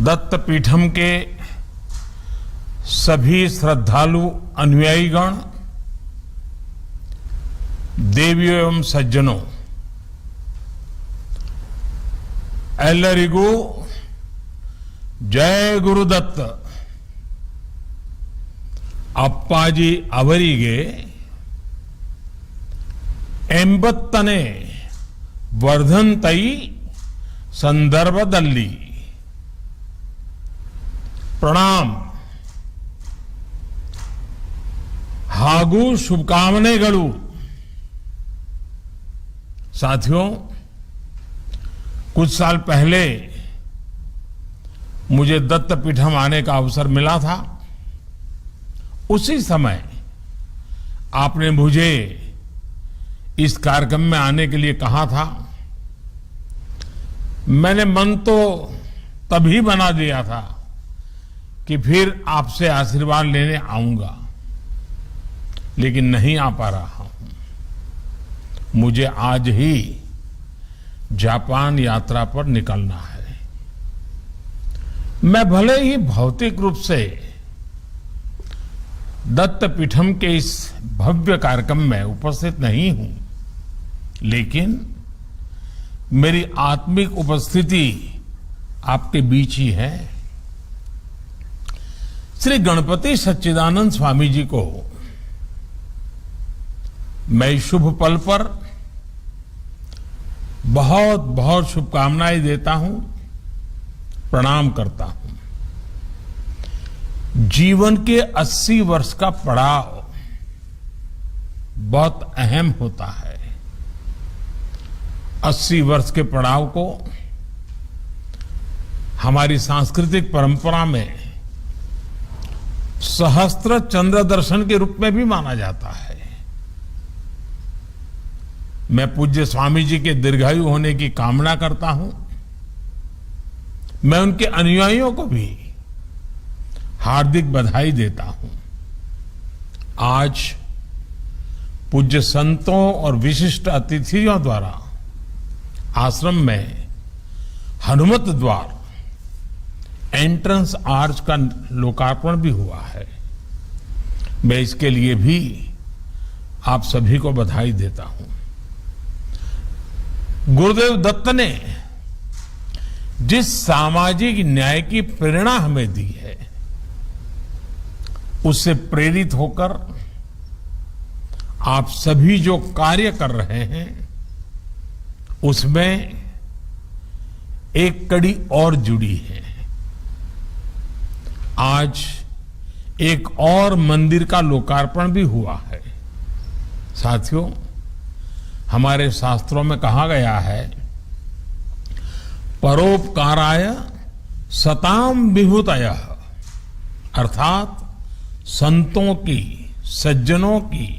दत्त पीठम के सभी श्रद्धालु अनुयायीगण, देवियों एवं सज्जनों, एल्लरिगू जय गुरुदत्त। अप्पाजी अवरिगे ಎಂಬತ್ತನೇ ವರ್ಧಂತೈ ಸಂದರ್ಭದಲ್ಲಿ प्रणाम ಹಾಗೂ शुभकामनेಗಳು। साथियों, कुछ साल पहले मुझे दत्त पीठम आने का अवसर मिला था। उसी समय आपने मुझे इस कार्यक्रम में आने के लिए कहा था। मैंने मन तो तभी बना दिया था कि फिर आपसे आशीर्वाद लेने आऊंगा, लेकिन नहीं आ पा रहा हूं। मुझे आज ही जापान यात्रा पर निकलना है। मैं भले ही भौतिक रूप से दत्त पीठम के इस भव्य कार्यक्रम में उपस्थित नहीं हूं, लेकिन मेरी आत्मिक उपस्थिति आपके बीच ही है। श्री गणपति सच्चिदानंद स्वामी जी को मैं इस शुभ पल पर बहुत बहुत शुभकामनाएं देता हूं, प्रणाम करता हूं। जीवन के 80 वर्ष का पड़ाव बहुत अहम होता है। 80 वर्ष के पड़ाव को हमारी सांस्कृतिक परंपरा में सहस्त्र चंद्र दर्शन के रूप में भी माना जाता है। मैं पूज्य स्वामी जी के दीर्घायु होने की कामना करता हूं। मैं उनके अनुयायियों को भी हार्दिक बधाई देता हूं। आज पूज्य संतों और विशिष्ट अतिथियों द्वारा आश्रम में हनुमत द्वार एंट्रेंस आर्च का लोकार्पण भी हुआ है। मैं इसके लिए भी आप सभी को बधाई देता हूं। गुरुदेव दत्त ने जिस सामाजिक न्याय की प्रेरणा हमें दी है, उससे प्रेरित होकर आप सभी जो कार्य कर रहे हैं, उसमें एक कड़ी और जुड़ी है। आज एक और मंदिर का लोकार्पण भी हुआ है। साथियों, हमारे शास्त्रों में कहा गया है, परोपकाराय सताम विभूतयः, अर्थात संतों की, सज्जनों की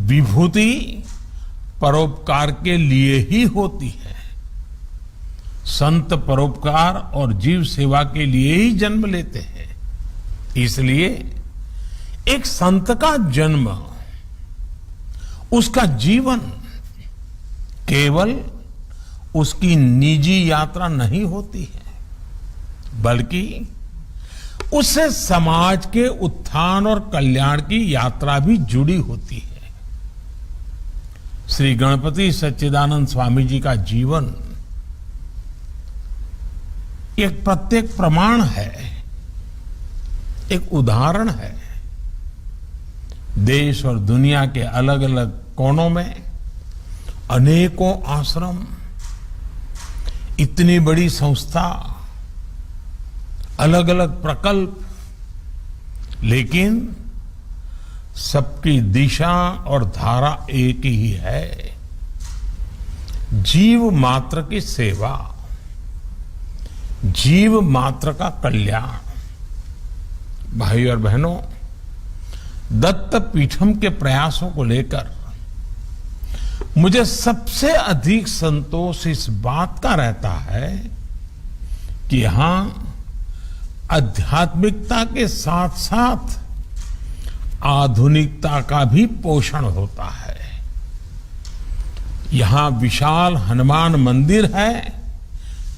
विभूति परोपकार के लिए ही होती है। संत परोपकार और जीव सेवा के लिए ही जन्म लेते हैं। इसलिए एक संत का जन्म, उसका जीवन केवल उसकी निजी यात्रा नहीं होती है, बल्कि उससे समाज के उत्थान और कल्याण की यात्रा भी जुड़ी होती है। श्री गणपति सच्चिदानंद स्वामी जी का जीवन एक प्रत्येक प्रमाण है, एक उदाहरण है। देश और दुनिया के अलग अलग कोनों में अनेकों आश्रम, इतनी बड़ी संस्था, अलग अलग प्रकल्प, लेकिन सबकी दिशा और धारा एक ही है, जीव मात्र की सेवा, जीव मात्र का कल्याण। भाई और बहनों, दत्त पीठम के प्रयासों को लेकर मुझे सबसे अधिक संतोष इस बात का रहता है कि यहां आध्यात्मिकता के साथ साथ आधुनिकता का भी पोषण होता है। यहां विशाल हनुमान मंदिर है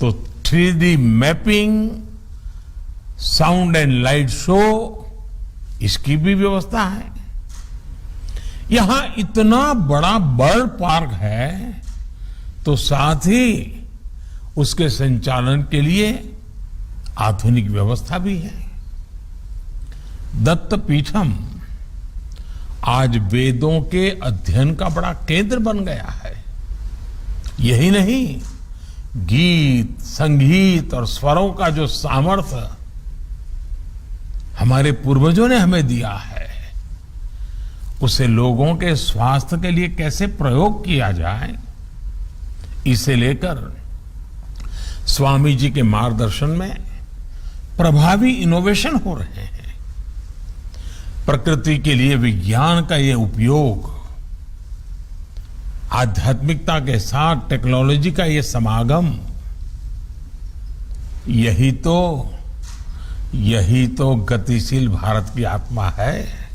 तो 3D mapping, sound and light show, इसकी भी व्यवस्था है। यहां इतना बड़ा बर्ड पार्क है तो साथ ही उसके संचालन के लिए आधुनिक व्यवस्था भी है। दत्त पीठम आज वेदों के अध्ययन का बड़ा केंद्र बन गया है। यही नहीं, गीत, संगीत और स्वरों का जो सामर्थ्य हमारे पूर्वजों ने हमें दिया है, उसे लोगों के स्वास्थ्य के लिए कैसे प्रयोग किया जाए, इसे लेकर स्वामी जी के मार्गदर्शन में प्रभावी इनोवेशन हो रहे हैं। प्रकृति के लिए विज्ञान का ये उपयोग, आध्यात्मिकता के साथ टेक्नोलॉजी का ये समागम, यही तो गतिशील भारत की आत्मा है।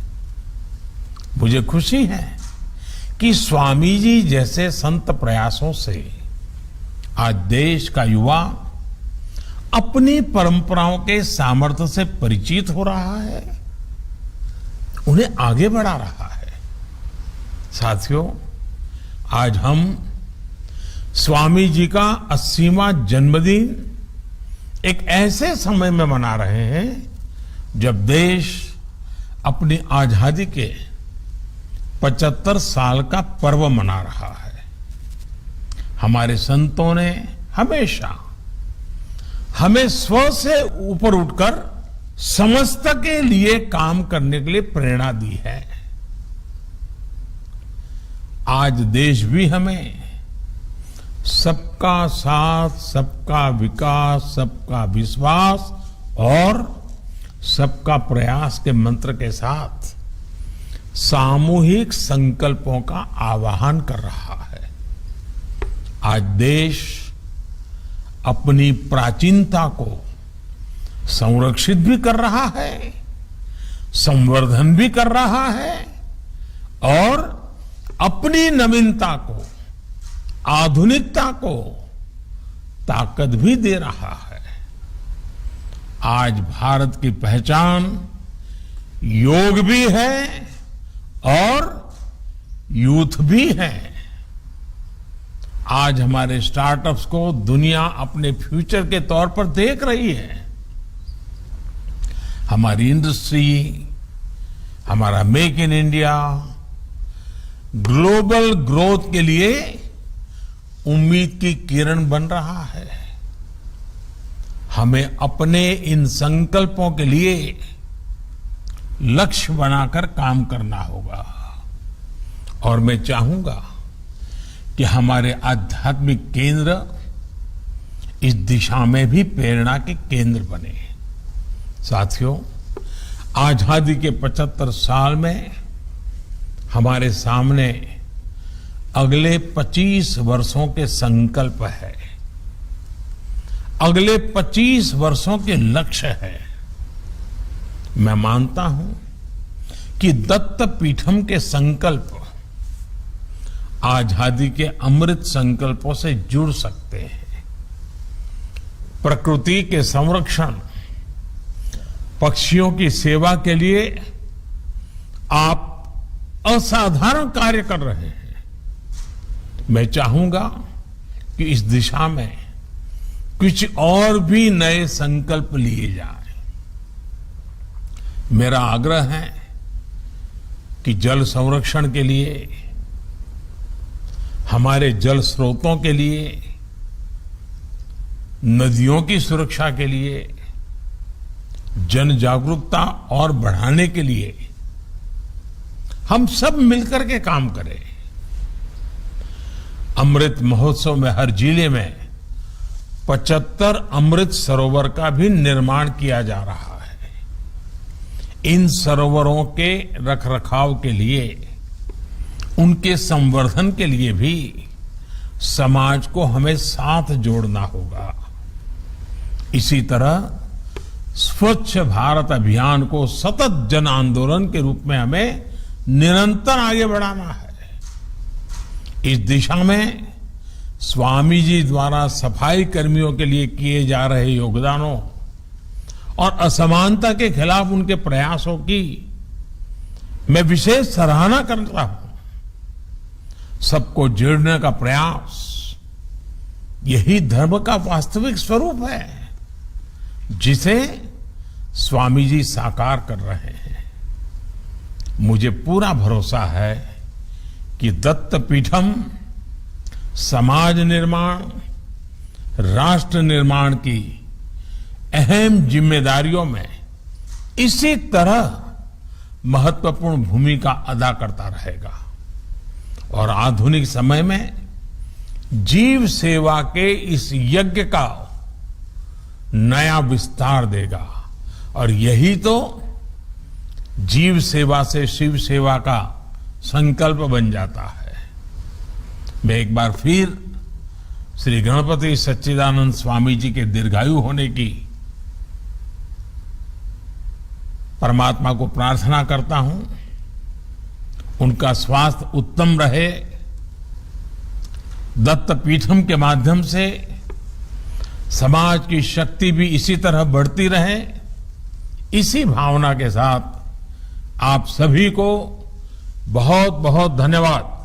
मुझे खुशी है कि स्वामी जी जैसे संत प्रयासों से आज देश का युवा अपनी परंपराओं के सामर्थ्य से परिचित हो रहा है, उन्हें आगे बढ़ा रहा है। साथियों, आज हम स्वामी जी का 80वां जन्मदिन एक ऐसे समय में मना रहे हैं जब देश अपनी आजादी के 75 साल का पर्व मना रहा है। हमारे संतों ने हमेशा हमें स्व से ऊपर उठकर समस्त के लिए काम करने के लिए प्रेरणा दी है। आज देश भी हमें सबका साथ, सबका विकास, सबका विश्वास और सबका प्रयास के मंत्र के साथ सामूहिक संकल्पों का आह्वान कर रहा है। आज देश अपनी प्राचीनता को संरक्षित भी कर रहा है, संवर्धन भी कर रहा है और अपनी नवीनता को, आधुनिकता को ताकत भी दे रहा है। आज भारत की पहचान योग भी है और यूथ भी है। आज हमारे स्टार्टअप्स को दुनिया अपने फ्यूचर के तौर पर देख रही है। हमारी इंडस्ट्री, हमारा make in India global growth के लिए उम्मीद की किरण बन रहा है। हमें अपने इन संकल्पों के लिए लक्ष्य बनाकर काम करना होगा और मैं चाहूंगा कि हमारे आध्यात्मिक केंद्र इस दिशा में भी प्रेरणा के केंद्र बने। साथियों, आजादी के 75 साल में हमारे सामने अगले 25 वर्षों के संकल्प है, अगले 25 वर्षों के लक्ष्य है। मैं मानता हूं कि दत्त पीठम के संकल्प आजादी के अमृत संकल्पों से जुड़ सकते हैं। प्रकृति के संरक्षण, पक्षियों की सेवा के लिए आप असाधारण कार्य कर रहे हैं। मैं चाहूंगा कि इस दिशा में कुछ और भी नए संकल्प लिए जाएं। मेरा आग्रह है कि जल संरक्षण के लिए, हमारे जल स्रोतों के लिए, नदियों की सुरक्षा के लिए, जन जागरूकता और बढ़ाने के लिए हम सब मिलकर के काम करें। अमृत महोत्सव में हर जिले में 75 अमृत सरोवर का भी निर्माण किया जा रहा है। इन सरोवरों के रखरखाव के लिए, उनके संवर्धन के लिए भी समाज को हमें साथ जोड़ना होगा। इसी तरह स्वच्छ भारत अभियान को सतत जन आंदोलन के रूप में हमें निरंतर आगे बढ़ाना है। इस दिशा में स्वामी जी द्वारा सफाई कर्मियों के लिए किए जा रहे योगदानों और असमानता के खिलाफ उनके प्रयासों की मैं विशेष सराहना करता हूं। सबको जोड़ने का प्रयास यही धर्म का वास्तविक स्वरूप है, जिसे स्वामी जी साकार कर रहे हैं। मुझे पूरा भरोसा है कि दत्त पीठम समाज निर्माण, राष्ट्र निर्माण की अहम जिम्मेदारियों में इसी तरह महत्वपूर्ण भूमिका अदा करता रहेगा और आधुनिक समय में जीव सेवा के इस यज्ञ का नया विस्तार देगा। और यही तो जीव सेवा से शिव सेवा का संकल्प बन जाता है। मैं एक बार फिर श्री गणपति सच्चिदानंद स्वामी जी के दीर्घायु होने की परमात्मा को प्रार्थना करता हूं, उनका स्वास्थ्य उत्तम रहे, दत्त पीठम के माध्यम से समाज की शक्ति भी इसी तरह बढ़ती रहे। इसी भावना के साथ आप सभी को बहुत बहुत धन्यवाद।